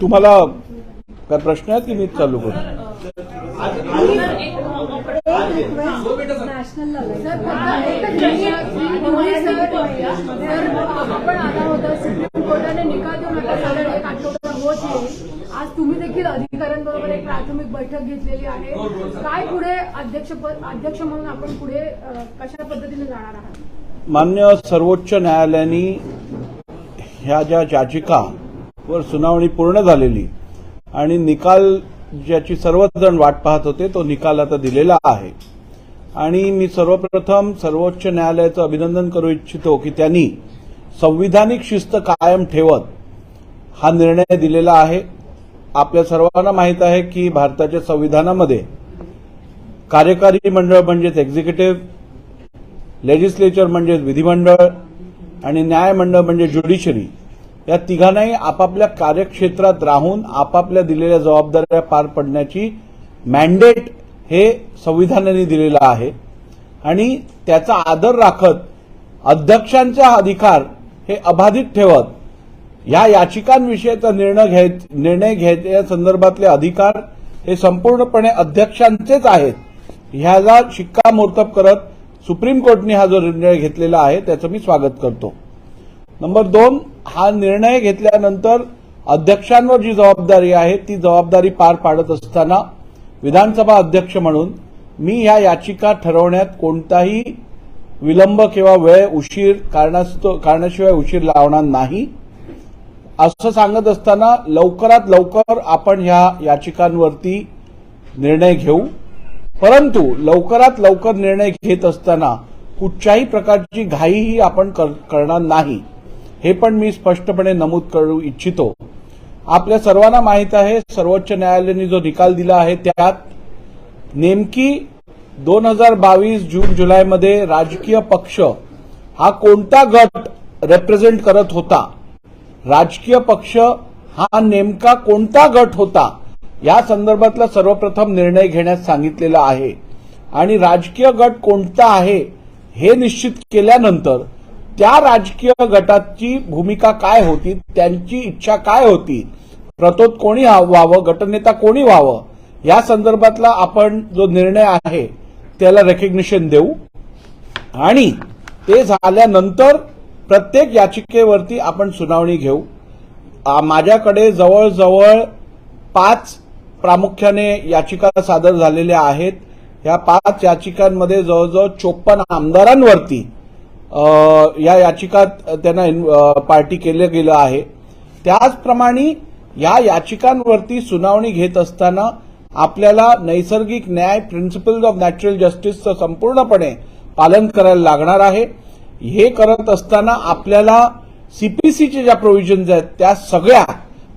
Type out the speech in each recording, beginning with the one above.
तुम्हाला काय प्रश्न आहे की मी चालू करू? कोर्टाने निकाल देऊन आता साधारण 1 आठवडा होत आहे. आज तुम्ही देखील अधिकाऱ्यांबरोबर एक प्राथमिक बैठक घेतलेली आहे. काय पुढे अध्यक्ष म्हणून आपण पुढे कशा पद्धतीने जाणार आहात? मान्य सर्वोच्च न्यायालयाने ह्या ज्या याचिकावर सुनावणी पूर्ण झालेली आणि निकाल ज्याची सर्वजण वाट पाहत होते तो निकाल आता दिलेला आहे. आणि मी सर्वप्रथम सर्वोच्च न्यायालयाचं अभिनंदन करू इच्छितो की त्यांनी संविधानिक शिस्त कायम ठेवत हा निर्णय दिलेला आहे. आपल्या सर्वांना माहीत आहे की भारताच्या संविधानामध्ये कार्यकारी मंडळ म्हणजेच एक्झिक्युटिव्ह, लेजिस्लेचर म्हणजेच विधिमंडळ आणि न्यायमंडळ म्हणजे ज्युडिशरी या तिघांनाही आपापल्या कार्यक्षेत्रात राहून आपापल्या दिलेल्या जबाबदाऱ्या पार पडण्याची मॅन्डेट हे संविधानाने दिलेलं आहे. आणि त्याचा आदर राखत अध्यक्षांचे अधिकार हे अबाधित ठेवत या याचिकांविषयीचा निर्णय घ्यायच्या संदर्भातले अधिकार हे संपूर्णपणे अध्यक्षांचेच आहेत. ह्याला शिक्कामोर्तब करत सुप्रीम कोर्टाने हा जो निर्णय घेतलेला आहे त्याचं मी स्वागत करतो. नंबर 2, हा निर्णय घेतल्यानंतर अध्यक्षांवर जी जबाबदारी आहे ती जबाबदारी पार पाडत असताना विधानसभा अध्यक्ष म्हणून मी ह्या याचिका ठरवण्यात कोणताही विलंब किंवा उशीर कारणाशिवाय उशीर लावणार नाही असं सांगत असताना लवकरात लवकर आपण ह्या याचिकांवरती निर्णय घेऊ. परंतु लवकरात लवकर निर्णय घेत असताना कुठच्याही प्रकारची घाईही आपण करणार नाही हे पण मी स्पष्टपणे नमूद करू इच्छितो. आपल्या सर्वांना माहीत आहे सर्वोच्च न्यायालयाने जो निकाल दिला आहे त्यात नेमकी 2022 जून जुलैमध्ये राजकीय पक्ष हा कोणता गट रिप्रेझेंट करत होता, राजकीय पक्ष हा नेमका कोणता गट होता या संदर्भातला सर्वप्रथम निर्णय घेण्यास सांगितलेला आहे. आणि राजकीय गट कोणता आहे हे निश्चित केल्यानंतर त्या राजकीय गटाची भूमिका काय होती, त्यांची इच्छा काय होती, प्रतोद कोणी व्हावं, गटनेता कोणी व्हावं या संदर्भातला आपण जो निर्णय आहे त्याला रेकग्निशन देऊ. आणि ते झाल्यानंतर प्रत्येक याचिकेवरती आपण सुनावणी घेऊ. माझ्याकडे जवळजवळ 5 प्रामुख्याने याचिका सादर झालेल्या आहेत. या 5 याचिकांमध्ये जवळजवळ 54 आमदारांवरती या याचिकात त्यांना पार्टी केलं गेलं आहे. त्याचप्रमाणे या याचिकांवरती सुनावणी घेत असताना आपल्याला नैसर्गिक न्याय प्रिन्सिपल्स ऑफ नॅचरल जस्टिसचं संपूर्णपणे पालन करायला लागणार आहे. हे करत असताना आपल्याला सीपीसीच्या ज्या प्रोव्हिजन्स आहेत त्या सगळ्या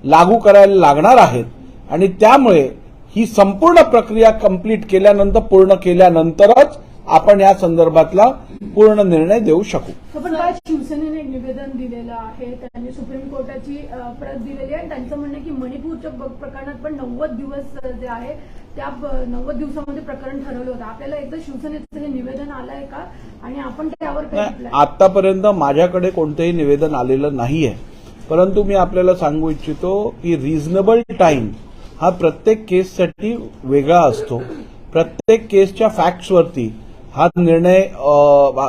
लागू करायला लागणार आहेत. आणि त्यामुळे ही संपूर्ण प्रक्रिया पूर्ण केल्यानंतरच आपण या संदर्भातला पूर्ण निर्णय देऊ शकू. पण काय शिवसेनेने एक निवेदन दिलेलं आहे, त्यांनी सुप्रीम कोर्टाची प्रत दिलेली आहे. त्यांचं म्हणणं आहे की मणिपूरच्या प्रकरणात पण 90 दिवस जे आहे त्या 90 दिवसामध्ये प्रकरण ठरवलं होतं. आपल्याला एकदा शिवसेनेचं हे निवेदन आलंय का आणि आपण त्यावर काय? आतापर्यंत माझ्याकडे कोणतंही निवेदन आलेलं नाहीये. परंतु मी आपल्याला सांगू इच्छितो की रिझनेबल टाइम हा प्रत्येक केससाठी वेगळा असतो. प्रत्येक केसच्या फॅक्ट्सवरती हा निर्णय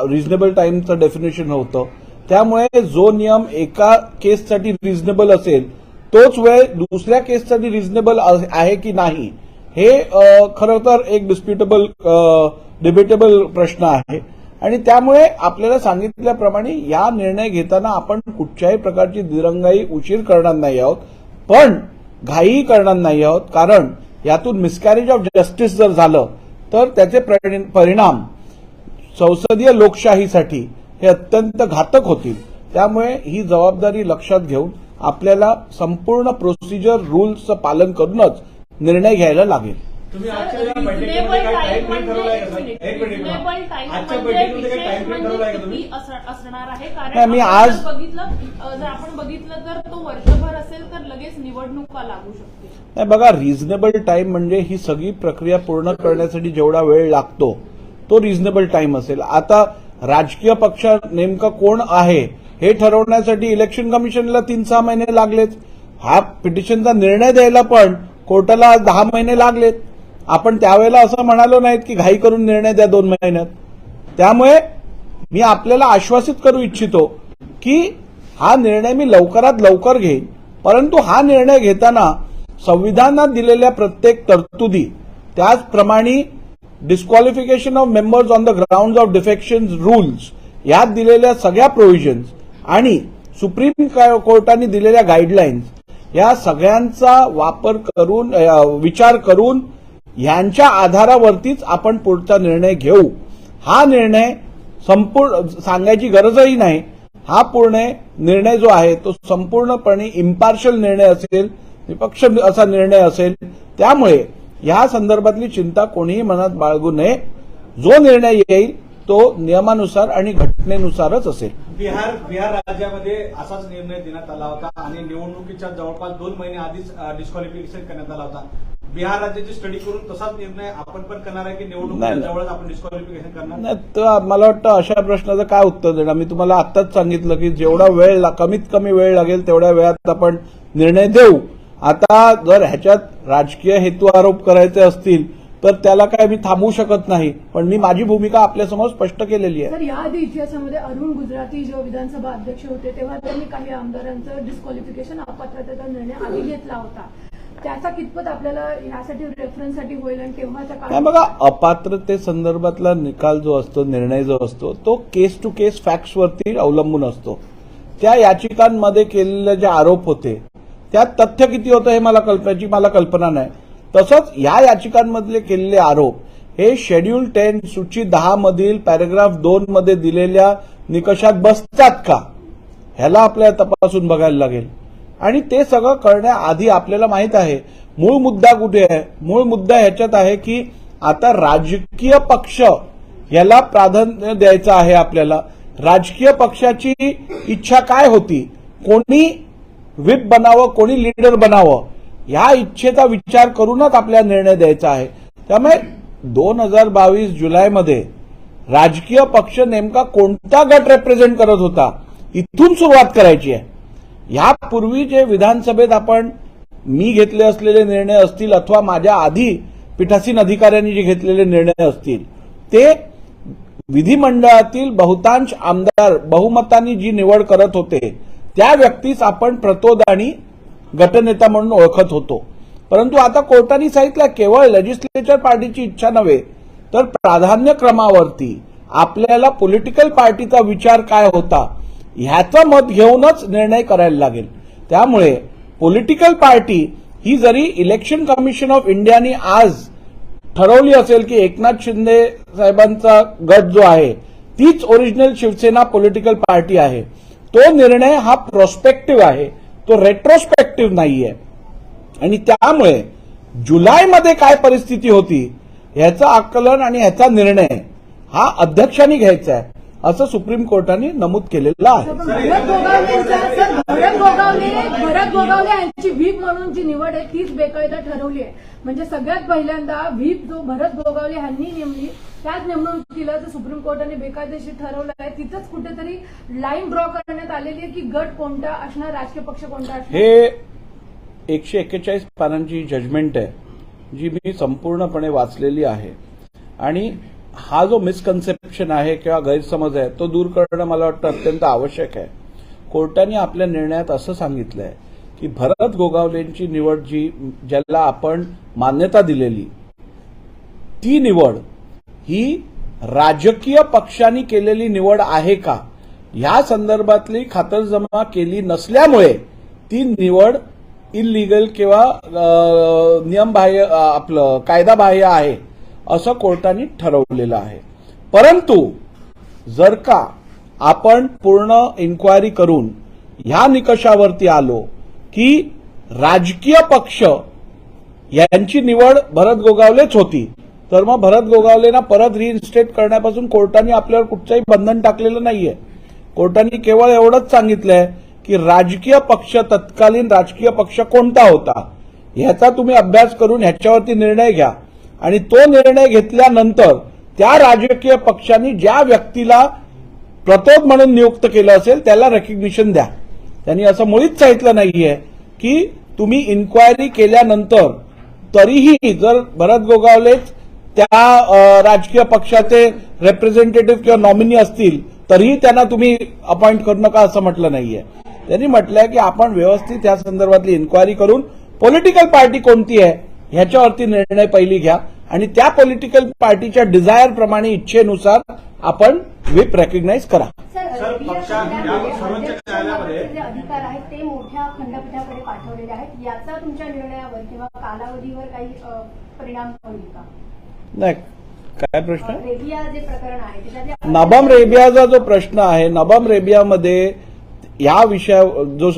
रिझनेबल टाइमचं डेफिनेशन होतं. त्यामुळे जो नियम एका केससाठी रिझनेबल असेल तोच वेळ दुसऱ्या केससाठी रिझनेबल आहे की नाही हे खरं तर एक डिबेटेबल प्रश्न आहे. आणि त्यामुळे आपल्याला सांगितल्याप्रमाणे या निर्णय घेताना आपण कुठच्याही प्रकारची दिरंगाई उशीर करणार नाही आहोत, पण घाई करणार नाही आहोत. कारण यातून मिसकॅरेज ऑफ जस्टिस जर झालं तर त्याचे परिणाम संसदीय लोकशाहीसाठी हे अत्यंत घातक होतील. त्यामुळे ही जबाबदारी लक्षात घेऊन आपल्याला संपूर्ण प्रोसिजर रूल्सचं पालन करूनच निर्णय घ्यायला लागेल. तुम्ही आजच्या बैठकीमध्ये काय टाइम फ्रेम ठरवलाय का सर? एक मिनिट आजच्या बैठकीमध्ये काय टाइम फ्रेम ठरवलाय का तुम्ही? असणार आहे नाही, कारण मी आपण आज- जर आपण बघितलं तर तो वर्षभर असेल तर लगेच निवडणुका लागू शकते. नाही बघा, रिझनेबल टाइम म्हणजे ही सगळी प्रक्रिया पूर्ण करण्यासाठी जेवढा वेळ लागतो तो रिझनेबल टाइम असेल. आता राजकीय पक्ष नेमकं कोण आहे हे ठरवण्यासाठी इलेक्शन कमिशनला 3-6 महिने लागलेत. हा पिटिशनचा निर्णय द्यायला पण कोर्टाला 10 महिने लागलेत. आपण त्यावेळेला असं म्हणालो नाहीत की घाई करून निर्णय द्या 2 महिन्यात. त्यामुळे मी आपल्याला आश्वासित करू इच्छितो की हा निर्णय मी लवकरात लवकर घेईन, परंतु हा निर्णय घेताना संविधानात दिलेल्या प्रत्येक तरतुदी, त्याचप्रमाणे disqualification of members on the ground of defection rules, यात दिलेल्या सगळ्या प्रोव्हिजन्स आणि सुप्रीम कोर्टाने दिलेल्या गाईडलाईन्स, या सगळ्यांचा वापर करून विचार करून यांच्या आधारावरतीच आपण पुढचा निर्णय घेऊ. हा निर्णय संपूर्ण सांगायची गरजही नाही. हा पूर्ण निर्णय जो आहे तो संपूर्णपणे इम्पार्शियल निर्णय असेल, निपक्ष असा निर्णय असेल. त्यामुळे या संदर्भातली चिंता कोणीही मनात बाळगू नये. जो निर्णय येईल तो नियमानुसार आणि घटनेनुसारच असेल. बिहार राज्यामध्ये असाच निर्णय देण्यात आला होता आणि निवडणुकीच्या जवळपास 2 महिने आधीच डिस्क्वालिफिकेशन करण्यात आला होता. बिहार राज्याची स्टडी करून तसाच निर्णय आपण पण करणार आहे की निवडणुकीच्या जवळच आपण डिस्क्वालिफिकेशन करणार? नाही, तर मला वाटतं अशा प्रश्नाचं काय उत्तर देणार. मी तुम्हाला आत्ताच सांगितलं की जेवढा वेळ कमीत कमी वेळ लागेल तेवढ्या वेळात आपण निर्णय देऊ. आता जर ह्याच्यात राजकीय हेतू आरोप करायचे असतील तर त्याला काय मी थांबवू शकत नाही, पण मी माझी भूमिका आपल्यासमोर स्पष्ट केलेली आहे. सर, याआधी इतिहासामध्ये अरुण गुजराती जेव्हा विधानसभा अध्यक्ष होते तेव्हा त्यांनी काही आमदारांचं डिस्क्वालिफिकेशन अपात्रतेचा निर्णय आधी घेतला होता. त्याचा कितपत आपल्याला यासाठी रेफरन्ससाठी होईल आणि केव्हाच्या नाही काळात? बघा, अपात्रते संदर्भातला निकाल जो असतो, निर्णय जो असतो, तो केस टू केस फॅक्ट्सवरती अवलंबून असतो. त्या याचिकांमध्ये केलेले जे आरोप होते त्यात तथ्य किती होतं हे मला कल्पना नाही. तसंच या याचिकांमधले केलेले आरोप हे शेड्यूल 10 सूची 10 मधील पॅराग्राफ 2 मध्ये दिलेल्या निकषात बसतात का, ह्याला आपल्याला तपासून बघायला लागेल. आणि ते सगळं करण्याआधी आपल्याला माहित आहे मूळ मुद्दा कुठे आहे. मूळ मुद्दा ह्याच्यात आहे की आता राजकीय पक्ष याला प्राधान्य द्यायचं आहे. आपल्याला राजकीय पक्षाची इच्छा काय होती, कोणी व्हिप बनावं, कोणी लीडर बनावं, या इच्छेचा विचार करूनच आपल्याला निर्णय द्यायचा आहे. त्यामुळे 2022 जुलैमध्ये राजकीय पक्ष नेमका कोणता गट रिप्रेझेंट करत होता इथून सुरुवात करायची आहे. यापूर्वी जे विधानसभेत मी घेतले असलेले निर्णय असतील अथवा माझ्या आधी पीठासीन अधिकाऱ्यांनी जे घेतलेले निर्णय असतील ते विधिमंडळातील बहुतांश आमदार बहुमतांनी जी निवड करत होते त्या व्यक्तीस आपण प्रतोदानी गटनेता म्हणून ओळखत होतो. परंतु आता कोर्टाने सांगितलं केवळ लेजिस्लेचर पार्टीची इच्छा नव्हे तर प्राधान्यक्रमावरती आपल्याला पॉलिटिकल पार्टीचा विचार काय होता ह्याचं मत घेऊनच निर्णय करायला लागेल. त्यामुळे पॉलिटिकल पार्टी ही जरी इलेक्शन कमिशन ऑफ इंडियाने आज ठरवली असेल की एकनाथ शिंदे साहेबांचा गट जो आहे तीच ओरिजिनल शिवसेना पॉलिटिकल पार्टी आहे, तो निर्णय हा प्रोस्पेक्टिव्ह आहे, तो रेट्रोस्पेक्टिव्ह नाहीये. आणि त्यामुळे जुलैमध्ये काय परिस्थिती होती ह्याचं आकलन आणि ह्याचा निर्णय हा अध्यक्षांनी घ्यायचा आहे असं सुप्रीम कोर्टाने नमूद केलेलं आहे. भरत गोगावले यांची व्हीप म्हणून जी निवड आहे तीच बेकायदा ठरवली आहे. म्हणजे सगळ्यात पहिल्यांदा व्हीप जो भरत गोगावले यांनी नेमली त्याच नेमणुकीला जो सुप्रीम कोर्टाने बेकायदेशीर ठरवलं आहे तिथंच कुठेतरी लाईन ड्रॉ करण्यात आलेली आहे की गट कोणता असणार, राजकीय पक्ष कोणता असणार. हे 141 पानांची जजमेंट आहे जी मी संपूर्णपणे वाचलेली आहे. आणि हा जो मिसकन्सेप्शन आहे किंवा गैरसमज आहे तो दूर करणं मला वाटतं अत्यंत आवश्यक आहे. कोर्टाने आपल्या निर्णयात असं सांगितलंय की भरत गोगावलेंची निवड ज्याला आपण मान्यता दिलेली ती निवड ही राजकीय पक्षांनी केलेली निवड आहे का या संदर्भातली खातरजमा केली नसल्यामुळे ती निवड इल्लीगल किंवा नियमबाह्य आपलं कायदाबाह्य आहे असं कोर्टाने ठरवलेलं आहे. परंतु जर का आपण पूर्ण इन्क्वायरी करून ह्या निकषावरती आलो की राजकीय पक्ष यांची निवड भरत गोगावलेच होती, तर मग भरत गोगावलेंना परत रिइन्स्टेट करण्यापासून कोर्टाने आपल्यावर कुठचंही बंधन टाकलेलं नाहीये. कोर्टाने केवळ एवढंच सांगितलंय की राजकीय पक्ष, तत्कालीन राजकीय पक्ष कोणता होता ह्याचा तुम्ही अभ्यास करून ह्याच्यावरती निर्णय घ्या, आणि तो निर्णय घेतल्यानंतर त्या राजकीय पक्षांनी ज्या व्यक्तीला प्रतोद म्हणून नियुक्त केलं असेल त्याला रेकग्निशन द्या. त्यांनी असं मुळीच सांगितलं नाहीये की तुम्ही इन्क्वायरी केल्यानंतर तरीही जर भरत गोगावलेच त्या राजकीय पक्षाचे रिप्रेझेंटेटिव्ह किंवा नॉमिनी असतील तरीही त्यांना तुम्ही अपॉइंट करू नका असं म्हटलं नाहीये. त्यांनी म्हटलंय की आपण व्यवस्थित या संदर्भातली इन्क्वायरी करून पॉलिटिकल पार्टी कोणती आहे ह्याच्यावरती निर्णय पहिली घ्या, आणि त्या पॉलिटिकल पार्टीच्या डिझायर प्रमाणे, इच्छेनुसार आपण व्हिप रेकग्नाइज करा. सर, सर्वोच्च न्यायालयामध्ये जे अधिकार आहेत ते मोठ्या खंडपीठाकडे पाठवलेले आहेत, याचा तुमच्या निर्णयावर किंवा कालावधीवर काही परिणाम होईल का? नाही, काय प्रश्न आहे? रेबिया जे प्रकरण आहे त्याच्यातले नबम रेबियाचा जो प्रश्न आहे, नबम रेबियामध्ये या विषया जो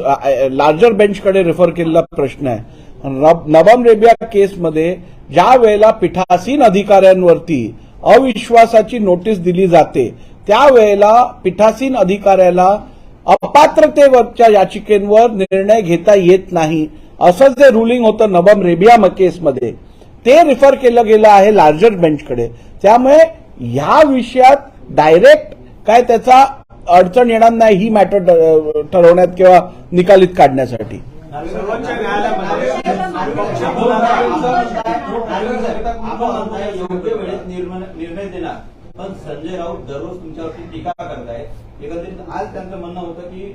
लार्जर बेंचकडे रेफर केलेला प्रश्न आहे. नबम रेबिया केसमध्ये ज्या वेळेला पीठासीन अधिकाऱ्यांवरती अविश्वासाची नोटीस दिली जाते त्यावेळेला पीठासीन अधिकाऱ्याला अपात्रतेवरच्या याचिकेंवर निर्णय घेता येत नाही, असं जे रुलिंग होतं नबम रेबिया केसमध्ये ते रिफर केलं गेलं आहे लार्जर बेंचकडे. त्यामुळे ह्या विषयात डायरेक्ट काय त्याचा अडचण येणार नाही ही मॅटर ठरवण्यात किंवा निकालित काढण्यासाठी. सर्वोच्च न्यायालयामध्ये योग्य वेळेत निर्णय देणार, पण संजय राऊत दररोज तुमच्यावरती टीका करतायत. एकंदरीत आज त्यांचं म्हणणं होतं की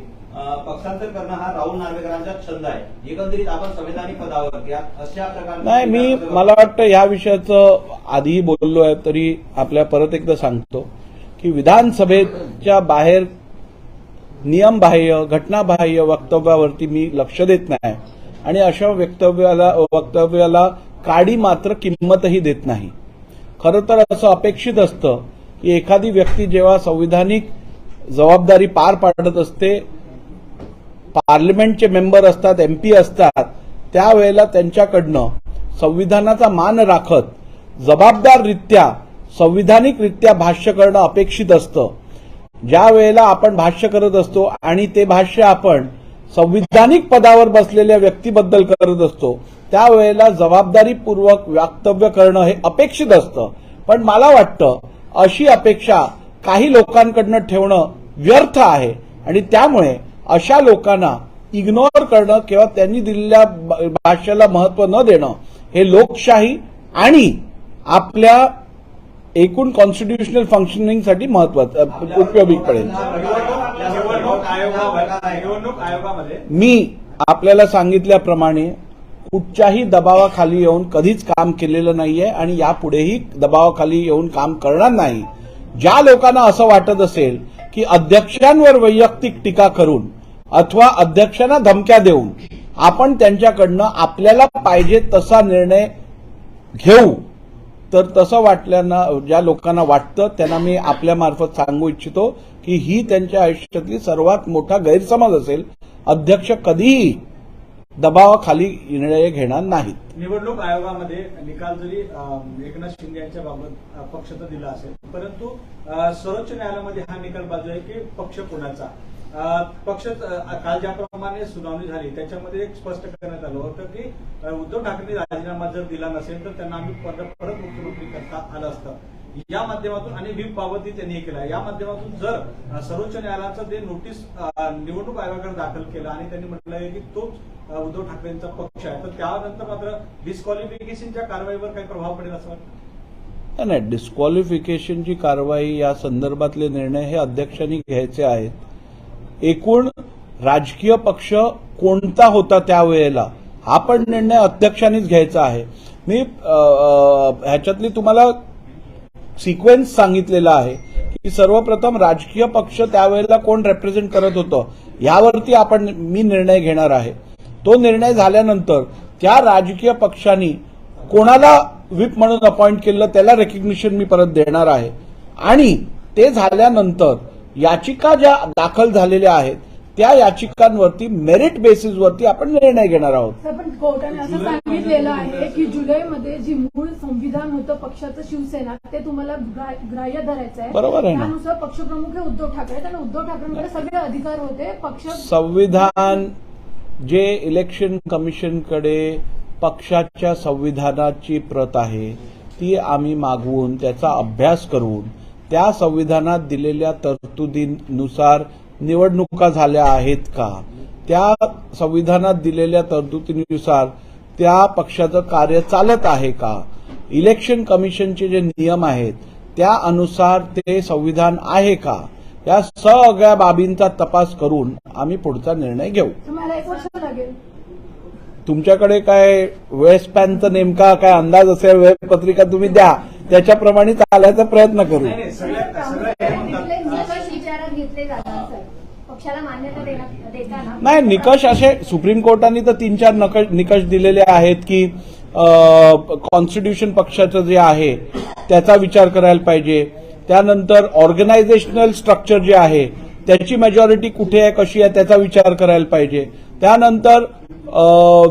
पक्षांतर करणं हा राहुल नार्वेकरांचा छंद आहे. एकंदरीत आपण संविधानिक पदावरती अशा प्रकारे नाही, मला वाटतं या विषयाचं आधीही बोललो आहे, तरी आपल्या परत एकदा सांगतो की विधानसभेच्या बाहेर नियमबाह्य, घटनाबाह्य वक्तव्यावरती मी लक्ष देत नाही, आणि अशा वक्तव्याला काडी मात्र किंमतही देत नाही. खरं तर असं अपेक्षित असतं की एखादी व्यक्ती जेव्हा संविधानिक जबाबदारी पार पाडत असते, पार्लमेंटचे मेंबर असतात, MP असतात, त्यावेळेला त्यांच्याकडनं संविधानाचा मान राखत जबाबदाररित्या, संविधानिकरित्या भाष्य करणं अपेक्षित असतं. ज्या वेळेला आपण भाष्य करत असतो आणि ते भाष्य आपण संविधानिक पदावर बसलेल्या व्यक्तीबद्दल करत असतो त्यावेळेला जबाबदारीपूर्वक वक्तव्य करणं हे अपेक्षित असतं. पण मला वाटतं अशी अपेक्षा काही लोकांकडनं ठेवणं व्यर्थ आहे, आणि त्यामुळे अशा लोकांना इग्नोर करणं किंवा त्यांनी दिलेल्या भाष्याला महत्व न देणं हे लोकशाही आणि आपल्या एकूण कॉन्स्टिट्युशनल फंक्शनिंगसाठी महत्वाचं उपयोगी पडेल. निवडणूक आयोगामध्ये मी आपल्याला सांगितल्याप्रमाणे कुठच्याही दबावाखाली येऊन कधीच काम केलेलं नाहीये आणि यापुढेही दबावाखाली येऊन काम करणार नाही. ज्या लोकांना असं वाटत असेल की अध्यक्षांवर वैयक्तिक टीका करून अथवा अध्यक्षांना धमक्या देऊन आपण त्यांच्याकडनं आपल्याला पाहिजे तसा निर्णय घेऊ, तर तसं वाटल्यानं ज्या लोकांना वाटतं त्यांना मी आपल्यामार्फत सांगू इच्छितो की ही त्यांच्या आयुष्यातली सर्वात मोठा गैरसमज असेल. अध्यक्ष कधीही दबावाखाली निर्णय घेणार नाहीत. निवडणूक आयोगामध्ये निकाल जरी एकनाथ शिंदे यांच्या बाबत पक्ष तर दिला असेल, परंतु सर्वोच्च न्यायालयामध्ये हा निकाल बाजू आहे की पक्ष कोणाचा. पक्ष काल ज्याप्रमाणे सुनावणी झाली त्याच्यामध्ये एक स्पष्ट करण्यात आलं होतं की उद्धव ठाकरे राजीनामा जर दिला नसेल तर त्यांना आम्ही परत मुख्यमंत्री करता आलं असतं. या माध्यमातून आणि व्हीप बाबतही त्यांनी हे केलं. या माध्यमातून जर सर्वोच्च न्यायालयाचं ते नोटीस निवडणूक आयोगाकडे दाखल केलं आणि त्यांनी म्हटलं आहे की तोच उद्धव ठाकरेंचा पक्ष आहे, तर त्यानंतर मात्र डिस्क्वालिफिकेशनच्या कारवाईवर काही प्रभाव पडेल असं वाटतं? नाही, डिस्क्वालिफिकेशनची कारवाई या संदर्भातले निर्णय हे अध्यक्षांनी घ्यायचे आहेत. एकूण राजकीय पक्ष कोणता होता त्यावेळेला हा पण निर्णय अध्यक्षांनीच घ्यायचा आहे. मी ह्याच्यातली तुम्हाला सिक्वेन्स सांगितलेला आहे की सर्वप्रथम राजकीय पक्ष त्यावेळेला कोण रिप्रेझेंट करत होतं यावरती मी निर्णय घेणार आहे. तो निर्णय झाल्यानंतर त्या राजकीय पक्षांनी कोणाला व्हिप म्हणून अपॉइंट केलं त्याला रेकग्निशन मी परत देणार आहे. आणि ते झाल्यानंतर याचिका ज्या दाखल झालेल्या आहेत त्या याचिकांवरती मेरिट बेसिसवरती आपण निर्णय घेणार आहोत. सर, पण कोर्टाने असं सांगितलेलं आहे की जुलैमध्ये जी मूळ संविधान होतं पक्षाचं शिवसेना ते तुम्हाला ग्राह्य धरायचं आहे. बरोबर आहे ना. त्यानुसार पक्षप्रमुख हे उद्धव ठाकरे आणि उद्धव ठाकरेंकडे सगळे अधिकार होते. पक्ष संविधान जे इलेक्शन कमिशनकडे पक्षाच्या संविधानाची प्रत आहे ती आम्ही मागवून त्याचा अभ्यास करून त्या संविधानात दिलेल्या तरतुदीनुसार निवडणुका झाल्या आहेत का, त्या संविधानात दिलेल्या तरतुदीनुसार त्या पक्षाचं कार्य चालत आहे का, इलेक्शन कमिशनचे जे नियम आहेत त्या अनुसार ते संविधान आहे का, या सगळ्या बाबींचा तपास करून आम्ही पुढचा निर्णय घेऊ. तुम्हाला 1 वर्ष लागेल. तुमच्याकडे काय वेळ स्पॅनचा नेमका काय अंदाज असेल, वेळपत्रिका तुम्ही द्या, त्याच्याप्रमाणे चालायचा प्रयत्न करू. नाही, नाही, निकष विचारात घेतले जातात सर, पक्षाला मान्यता देताना. नाही, निकष असे सुप्रीम कोर्टाने तर 3-4 निकष दिलेले आहेत की कॉन्स्टिट्यूशन पक्षाचं जे आहे त्याचा विचार करायला पाहिजे. त्यानंतर ऑर्गनायझेशनल स्ट्रक्चर जे आहे त्याची मेजॉरिटी कुठे आहे, कशी आहे, त्याचा विचार करायला पाहिजे. त्यानंतर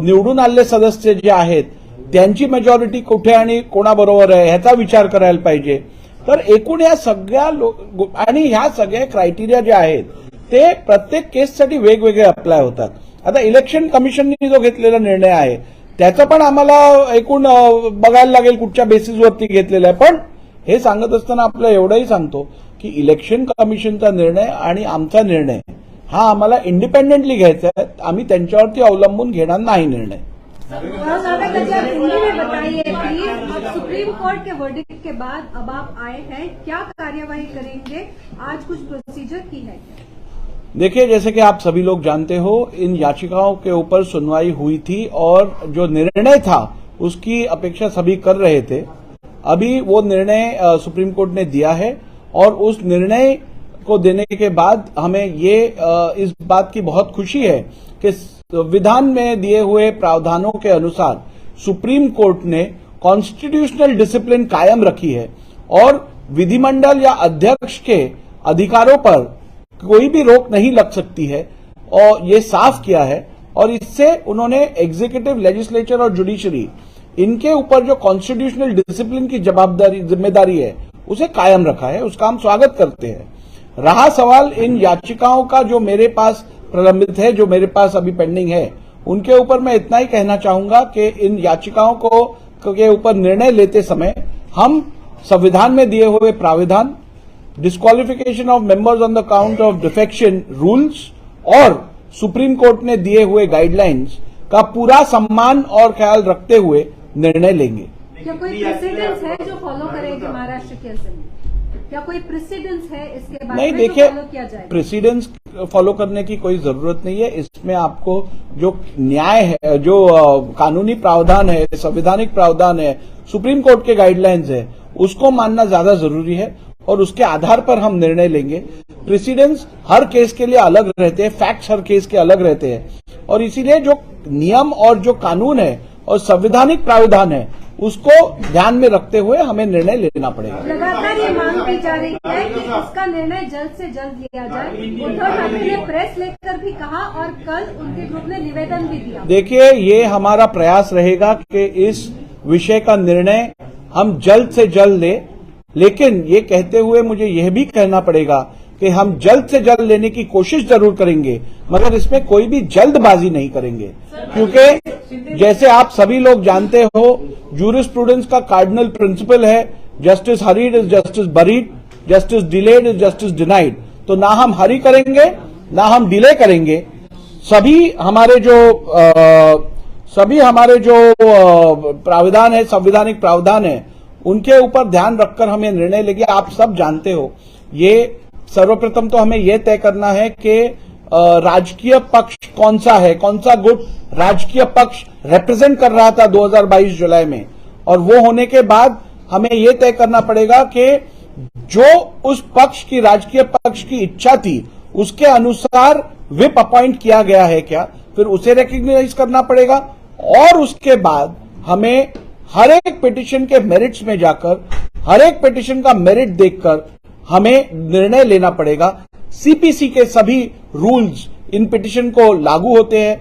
निवडून आलेले सदस्य जे आहेत त्यांची मेजॉरिटी कुठे आणि कोणाबरोबर आहे ह्याचा विचार करायला पाहिजे. तर एकूण या सगळ्या आणि ह्या सगळ्या क्रायटेरिया जे आहेत ते प्रत्येक केससाठी वेगवेगळे अप्लाय होतात. आता इलेक्शन कमिशनने जो घेतलेला निर्णय आहे त्याचं पण आम्हाला एकूण बघायला लागेल कुठच्या बेसिसवरती घेतलेला आहे. पण हे सांगत असताना आपल्याला एवढंही सांगतो की इलेक्शन कमिशनचा निर्णय आणि आमचा निर्णय हा आम्हाला इंडिपेंडेंटली घ्यायचा आहे. आम्ही त्यांच्यावरती अवलंबून घेणार नाही निर्णय. सुप्रीम कोर्ट के वर्डिक्ट के बाद अब आप आए हैं, क्या कार्यवाही करेंगे? आज कुछ प्रोसीजर की है? देखिए, जैसे कि आप सभी लोग जानते हो, इन याचिकाओं के ऊपर सुनवाई हुई थी और जो निर्णय था उसकी अपेक्षा सभी कर रहे थे. अभी वो निर्णय सुप्रीम कोर्ट ने दिया है और उस निर्णय को देने के बाद हमें ये इस बात की बहुत खुशी है कि विधान में दिए हुए प्रावधानों के अनुसार सुप्रीम कोर्ट ने कॉन्स्टिट्यूशनल डिसिप्लिन कायम रखी है और विधिमंडल या अध्यक्ष के अधिकारों पर कोई भी रोक नहीं लग सकती है और ये साफ किया है. और इससे उन्होंने एग्जीक्यूटिव, लेजिस्लेचर और जुडिशरी इनके ऊपर जो कॉन्स्टिट्यूशनल डिसिप्लिन की जिम्मेदारी है उसे कायम रखा है. उसका हम स्वागत करते हैं. रहा सवाल इन याचिकाओं का जो मेरे पास प्रलंबित है, जो मेरे पास अभी पेंडिंग है, उनके ऊपर मैं इतना ही कहना चाहूंगा कि इन याचिकाओं के ऊपर निर्णय लेते समय हम संविधान में दिए हुए प्राविधान, disqualification of members on the count of defection rules और सुप्रीम कोर्ट ने दिए हुए गाइडलाइंस का पूरा सम्मान और ख्याल रखते हुए निर्णय लेंगे. क्या कोई प्रेसिडेंस है जो फॉलो करेंगे महाराष्ट्र के असेंबली? क्या कोई प्रेसिडेंस है इसके बाद नहीं, में देखिए, जो फॉलो किया जाएगा? प्रेसिडेंस फॉलो करने की कोई जरूरत नहीं है. इसमें आपको जो न्याय है, जो कानूनी प्रावधान है, संवैधानिक प्रावधान है, सुप्रीम कोर्ट के गाइडलाइंस है, उसको मानना ज्यादा जरूरी है और उसके आधार पर हम निर्णय लेंगे. प्रेसिडेंस हर केस के लिए अलग रहते हैं, फैक्ट्स हर केस के अलग रहते हैं और इसीलिए जो नियम और जो कानून है और संवैधानिक प्रावधान है उसको ध्यान में रखते हुए हमें निर्णय लेना पड़ेगा. लगातार ये मांग की जा रही है कि इसका निर्णय जल्द से जल्द लिया जाए. उद्धव ठाकरे ने प्रेस लेकर भी कहा और कल उनके ग्रुप ने निवेदन भी दिया. देखिए, ये हमारा प्रयास रहेगा कि इस विषय का निर्णय हम जल्द से जल्द लें, लेकिन ये कहते हुए मुझे यह भी कहना पड़ेगा कि हम जल्द से जल्द लेने की कोशिश जरूर करेंगे, मगर इसमें कोई भी जल्दबाजी नहीं करेंगे. क्योंकि जैसे आप सभी लोग जानते हो, जूरिस्प्रूडेंस का कार्डिनल प्रिंसिपल है justice hurried is justice buried, justice delayed is justice denied. तो ना हम हरी करेंगे ना हम डिले करेंगे. सभी हमारे जो प्रावधान है, संवैधानिक प्रावधान है, उनके ऊपर ध्यान रखकर हमें निर्णय लेंगे. आप सब जानते हो, ये सर्वप्रथम तो हमें यह तय करना है कि राजकीय पक्ष कौन सा है, कौन सा गुट राजकीय पक्ष रिप्रेजेंट कर रहा था 2022 जुलाई में, और वो होने के बाद हमें यह तय करना पड़ेगा कि जो उस पक्ष की, राजकीय पक्ष की इच्छा थी उसके अनुसार व्हिप अपॉइंट किया गया है क्या, फिर उसे रिकॉग्नाइज करना पड़ेगा. और उसके बाद हमें हर एक पिटीशन के मेरिट्स में जाकर, हर एक पिटीशन का मेरिट देखकर हमें निर्णय लेना पड़ेगा. सीपीसी के सभी रूल्स इन पिटिशन को लागू होते हैं,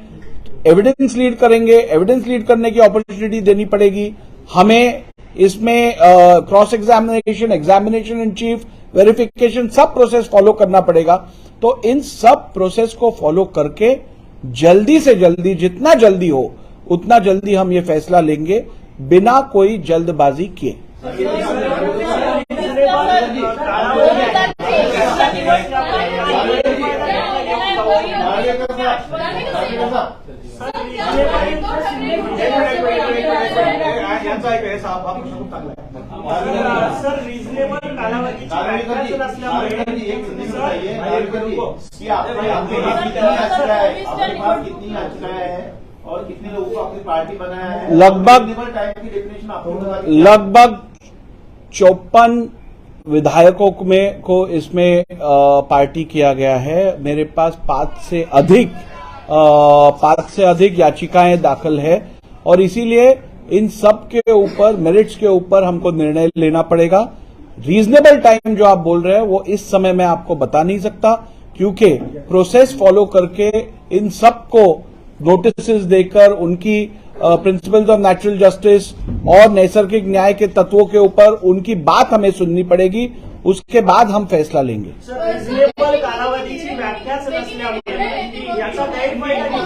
एविडेंस लीड करेंगे, एविडेंस लीड करने की अपॉर्चुनिटी देनी पड़ेगी हमें। इसमें cross examination, examination in chief, verification, sub process follow करना पड़ेगा। तो इन सब प्रोसेस को फॉलो करके जल्दी से जल्दी, जितना जल्दी हो उतना जल्दी हम ये फैसला लेंगे, बिना कोई जल्दबाजी किए। यांचा एक आहे, हा प्रश्न खूप चांगला आहे. सर, रिजनेबल कालावधीची व्याख्या असल्यामुळे एक संदेश बताइए कि आपके पास कितनी याचिकाएं हैं और कितने लोगों को अपनी पार्टी बनाया है? लगभग टाइम की डेफिनेशन आपको बता दी। लगभग 54 विधायकों में को इसमें पार्टी किया गया है। मेरे पास 5 से अधिक याचिकाएं दाखिल है और इसीलिए इन सब के ऊपर, मेरिट्स के ऊपर हमको निर्णय लेना पड़ेगा। रीजनेबल टाइम जो आप बोल रहे हैं वो इस समय मैं आपको बता नहीं सकता, क्योंकि प्रोसेस फॉलो करके इन सब को नोटिस देकर उनकी प्रिंसिपल्स ऑफ नेचुरल जस्टिस और नैसर्गिक न्याय के तत्वों के ऊपर उनकी बात हमें सुननी पड़ेगी, उसके बाद हम फैसला लेंगे। सर, रिजनेबल कालावधीची व्याख्याच नसल्यामुळे याचा गैरफायदा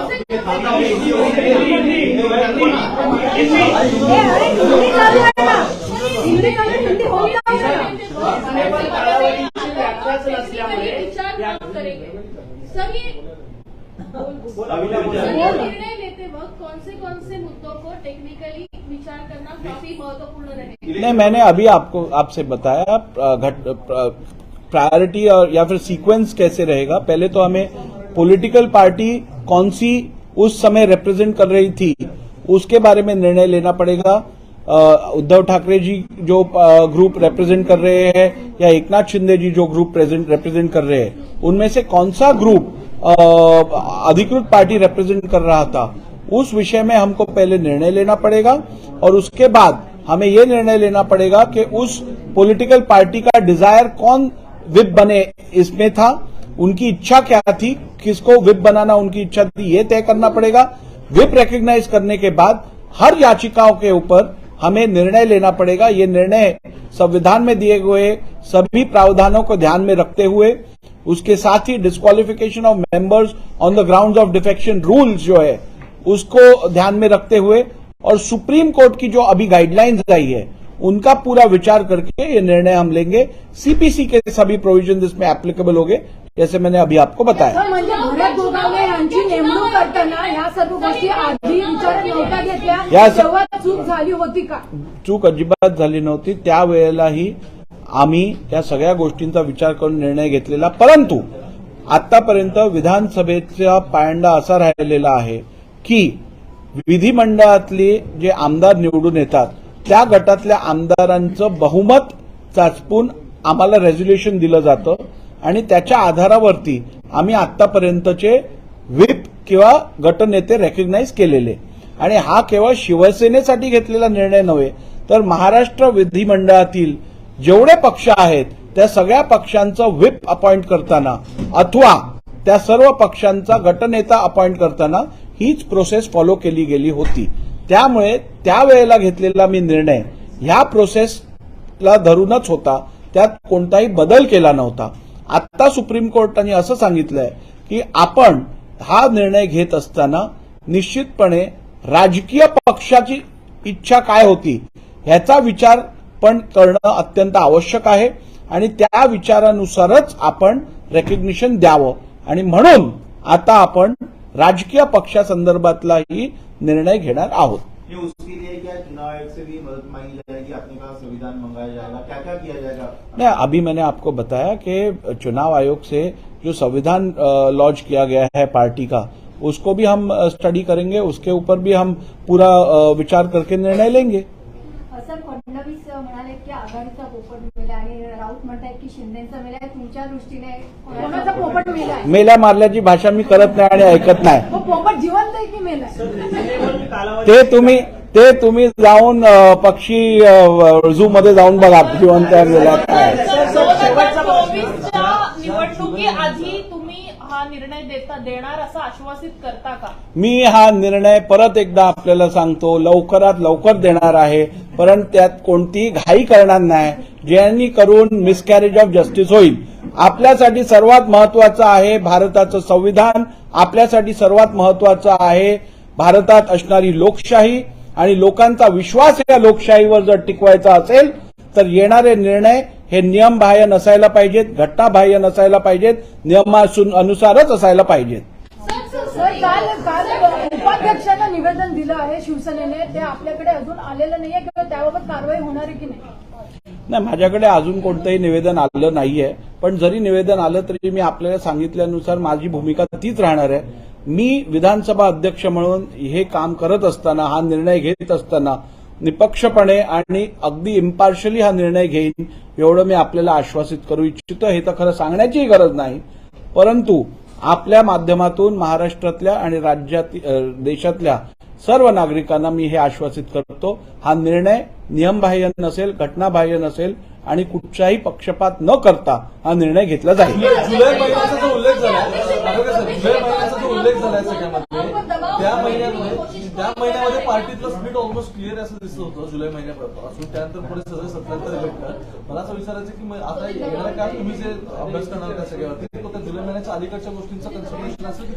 रिजनेबल कालावधीची व्याख्याच नसल्यामुळे सर, ये बोला। निर्णय लेते वक्त कौन से मुद्दों को टेक्निकली विचार करना काफी महत्वपूर्ण रहेगा? नहीं, मैंने अभी आपसे बताया प्रायोरिटी और या फिर सीक्वेंस कैसे रहेगा। पहले तो हमें पॉलिटिकल पार्टी कौन सी उस समय रिप्रेजेंट कर रही थी उसके बारे में निर्णय लेना पड़ेगा। उद्धव ठाकरे जी जो ग्रुप रिप्रेजेंट कर रहे हैं या एकनाथ शिंदे जी जो ग्रुप रिप्रेजेंट कर रहे हैं, उनमें से कौन सा ग्रुप अधिकृत पार्टी रिप्रेजेंट कर रहा था, उस विषय में हमको पहले निर्णय लेना पड़ेगा और उसके बाद हमें यह निर्णय लेना पड़ेगा कि उस पॉलिटिकल पार्टी का डिजायर कौन विप बने इसमें था, उनकी इच्छा क्या थी, किसको विप बनाना उनकी इच्छा थी, ये तय करना पड़ेगा। विप रिकॉग्नाइज करने के बाद हर याचिकाओं के ऊपर हमें निर्णय लेना पड़ेगा। ये निर्णय संविधान में दिए हुए सभी प्रावधानों को ध्यान में रखते हुए, उसके साथ ही disqualification of members on the grounds of defection rules जो है उसको ध्यान में रखते हुए और सुप्रीम कोर्ट की जो अभी गाइडलाइंस आई है उनका पूरा विचार करके ये निर्णय हम लेंगे। सीपीसी के सभी प्रोविजन इसमें एप्लीकेबल होंगे, जैसे मैंने अभी आपको बताया। सर, म्हणजे भरत गोगावले यांची नेमणूक करताना या सर्व गोष्टी आधी विचारात नव्हत्या घेतल्या, तेव्हा चूक झाली होती का? चूक अजिबात झाली नव्हती, त्यावेळेलाही आम्ही त्या सगळ्या गोष्टींचा विचार करून निर्णय घेतलेला, परंतु आतापर्यंत विधानसभेचा पायंडा असा राहिलेला आहे की विधिमंडळातले जे आमदार निवडून येतात त्या गटातल्या आमदारांचं बहुमत चाचपून आम्हाला रेझोल्युशन दिलं जातं आणि त्याच्या आधारावरती आम्ही आतापर्यंतचे व्हिप किंवा गटनेते रेकग्नाइज केलेले, आणि हा केवळ शिवसेनेसाठी घेतलेला निर्णय नव्हे तर महाराष्ट्र विधिमंडळातील जेवढे पक्ष आहेत त्या सगळ्या पक्षांचं व्हिप अपॉइंट करताना अथवा त्या सर्व पक्षांचा गटनेता अपॉइंट करताना हीच प्रोसेस फॉलो केली गेली होती। त्यामुळे त्यावेळेला घेतलेला मी निर्णय ह्या प्रोसेसला धरूनच होता, त्यात कोणताही बदल केला नव्हता। आता सुप्रीम कोर्टाने असं सांगितलंय की आपण हा निर्णय घेत असताना निश्चितपणे राजकीय पक्षाची इच्छा काय होती ह्याचा विचार पण करणं अत्यंत आवश्यक आहे आणि त्या विचारानुसारच आपण रेकग्निशन द्यावं, आणि म्हणून आता आपण राजकीय पक्षासंदर्भातलाही निर्णय घेणार आहोत। ये उसके लिए क्या चुनाव आयोग से भी मदद मांगी जाएगी, अपने पास संविधान मंगाया जाएगा, क्या क्या किया जाएगा? नहीं, अभी मैंने आपको बताया कि चुनाव आयोग से जो संविधान लॉन्च किया गया है पार्टी का, उसको भी हम स्टडी करेंगे, उसके ऊपर भी हम पूरा विचार करके निर्णय लेंगे। सर, फडणवीस म्हणाले की आघाडीचा पोपट मेला आणि राऊत म्हणतात की शिंदेचा मेला, तुमच्या दृष्टीने कोणाचा पोपट मेलाय? मेल्या मारल्याची भाषा मी करत नाही आणि ऐकत नाही। मग पोपट जिवंत आहे की मेलाय? रिजनेबल कालावधी ते तुम्ही जाऊन पक्षी झू मध्ये जाऊन बघा जिवंत आहे मेला काय। 2024च्या निवडणुकीत की आधी तुम्ही हा निर्णय देणार असं आश्वासित करता का? मी हा निर्णय परत एकदा आपल्याला सांगतो, लवकरात लवकर देणार आहे, परंतु त्यात कोणतीही घाई करणार नाही, जेणेकरून मिसकॅरेज ऑफ जस्टिस होईल. आपल्यासाठी सर्वात महत्वाचं आहे भारताचं संविधान, आपल्यासाठी सर्वात महत्वाचं आहे भारतात असणारी लोकशाही, आणि लोकांचा विश्वास या लोकशाहीवर जर टिकवायचा असेल तर येणारे निर्णय हे नियमबाह्य नसायला पाहिजेत, घटनाबाह्य नसायला पाहिजेत, नियमानुसारच असायला पाहिजेत. सर, काल उपाध्यक्षांना निवेदन दिलं आहे शिवसेनेने, ते आपल्याकडे अजून आलेलं नाहीये किंवा त्याबाबत कारवाई होणार आहे की नाही? माझ्याकडे अजून कोणतंही निवेदन आलं नाहीये, पण जरी निवेदन आलं तरी मी आपल्याला सांगितल्यानुसार माझी भूमिका तीच राहणार आहे. मी विधानसभा अध्यक्ष म्हणून हे काम करत असताना, हा निर्णय घेत असताना निपक्षपणे आणि अगदी इम्पार्शली हा निर्णय घेईन एवढं मी आपल्याला आश्वासित करू इच्छितो. हे तर खरं सांगण्याचीही गरज नाही, परंतु आपल्या माध्यमातून महाराष्ट्रातल्या आणि देशातल्या सर्व नागरिकांना मी हे आश्वासित करतो, हा निर्णय नियमबाह्य नसेल, घटनाबाह्य नसेल आणि कुठचाही पक्षपात न करता हा निर्णय घेतला जाईल. जुलै महिन्याचा जो उल्लेख झालाय सगळ्यामध्ये, त्या महिन्यामध्ये पार्टीतलं स्प्लिट ऑलमोस्ट क्लिअर असं दिसत होतं जुलै महिन्यापासून. त्यानंतर पुढे सगळे 77 इलेक्ट. मला असं विचारायचं की आता येणाऱ्या काळात तुम्ही जे अभ्यास करणार त्या सगळ्यावरती, तो त्या जुलै महिन्याच्या अलीकडच्या गोष्टींचा कन्सिडरेशन असेल की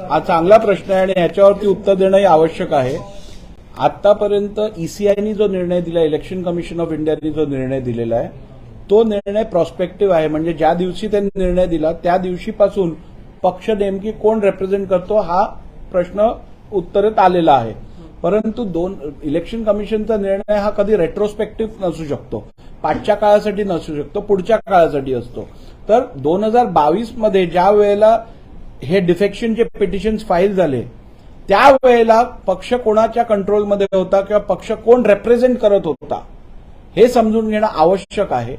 हा चांगला प्रश्न आहे आणि याच्यावरती उत्तर देणंही आवश्यक आहे. आतापर्यंत ईसीआयनी जो निर्णय दिला, इलेक्शन कमिशन ऑफ इंडियानी जो निर्णय दिलेला आहे, तो निर्णय प्रॉस्पेक्टिव्ह आहे. म्हणजे ज्या दिवशी त्यांनी निर्णय दिला त्या दिवशीपासून पक्ष नेमकी कोण रिप्रेझेंट करतो हा प्रश्न उत्तरेत आलेला आहे. परंतु इलेक्शन कमिशनचा निर्णय हा कधी रेट्रोस्पेक्टिव्ह नसू शकतो, पाठच्या काळासाठी नसू शकतो, पुढच्या काळासाठी असतो. तर 2022 मध्ये ज्या वेळेला हे डिफेक्शनचे पिटिशन्स फाईल झाले त्यावेळेला पक्ष कोणाच्या कंट्रोलमध्ये होता किंवा पक्ष कोण रिप्रेझेंट करत होता हे समजून घेणं आवश्यक आहे,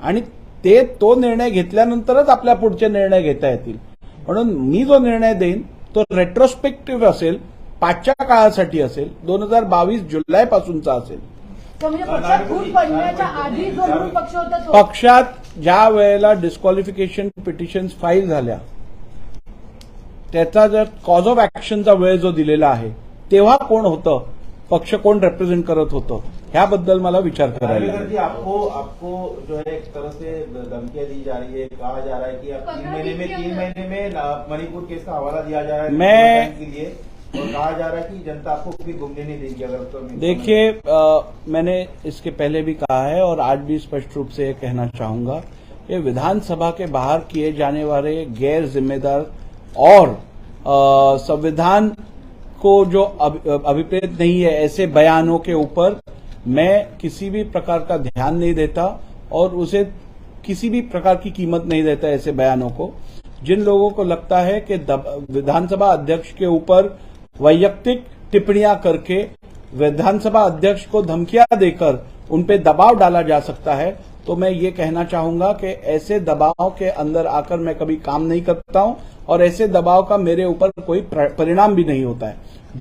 आणि तो निर्णय घेतल्यानंतरच आपल्या पुढचे निर्णय घेता येतील. म्हणून मी जो निर्णय देईन तो रेट्रोस्पेक्टिव्ह असेल, पाठच्या काळासाठी असेल, 2022 जुलैपासूनचा असेल. म्हणजे पक्षात फूट पडण्याच्या आधी जो मूळ पक्ष होता तो पक्षात ज्या वेळेला डिस्क्वालिफिकेशन पिटिशन्स फाईल झाल्या त्याचा जर कॉज ऑफ ऍक्शनचा वेळ जो दिलेला आहे तेव्हा कोण होतं, पक्ष कोण रिप्रेझेंट करत होतं, ह्याबद्दल मला विचार करायला लागेल. आपको जो है एक तरह से धमकियां दी जा रही है, कहा जा रहा है कि अब 3 महीने में मणिपुर केस का हवाला दिया जा रहा है के लिए, और कहा जा रहा है कि जनता आपको फिर घूमने नहीं देगी अगर तो. देखिए, मैंने इसके पहले भी कहा है और आज भी स्पष्ट रूप से ये कहना चाहूंगा, ये विधानसभा के बाहर किए जाने वाले गैर जिम्मेदार और संविधान को जो अभिप्रेत नहीं है ऐसे बयानों के ऊपर मैं किसी भी प्रकार का ध्यान नहीं देता और उसे किसी भी प्रकार की कीमत नहीं देता ऐसे बयानों को. जिन लोगों को लगता है कि विधानसभा अध्यक्ष के ऊपर वैयक्तिक टिप्पणियां करके विधानसभा अध्यक्ष को धमकियां देकर उन पे दबाव डाला जा सकता है, तो मैं ये कहना चाहूंगा कि ऐसे दबाव के अंदर आकर मैं कभी काम नहीं करता हूं और ऐसे दबाव का मेरे ऊपर कोई परिणाम भी नहीं होता है.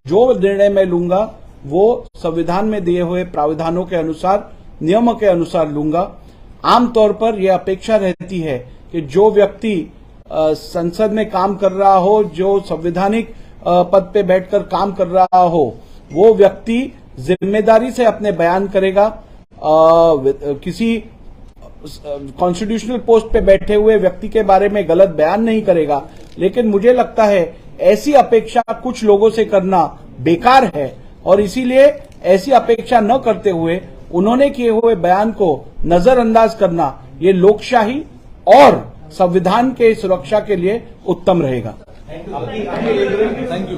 जो निर्णय मैं लूंगा वो संविधान में दिए हुए प्रावधानों के अनुसार, नियमों के अनुसार लूंगा. आमतौर पर यह अपेक्षा रहती है कि जो व्यक्ति संसद में काम कर रहा हो, जो संवैधानिक पद पे बैठकर काम कर रहा हो, वो व्यक्ति जिम्मेदारी से अपने बयान करेगा. किसी कॉन्स्टिट्यूशनल पोस्ट पे बैठे हुए व्यक्ति के बारे में गलत बयान नहीं करेगा. लेकिन मुझे लगता है ऐसी अपेक्षा कुछ लोगों से करना बेकार है और इसीलिए ऐसी अपेक्षा न करते हुए उन्होंने किए हुए बयान को नजरअंदाज करना ये लोकशाही और संविधान के सुरक्षा के लिए उत्तम रहेगा. Thank you.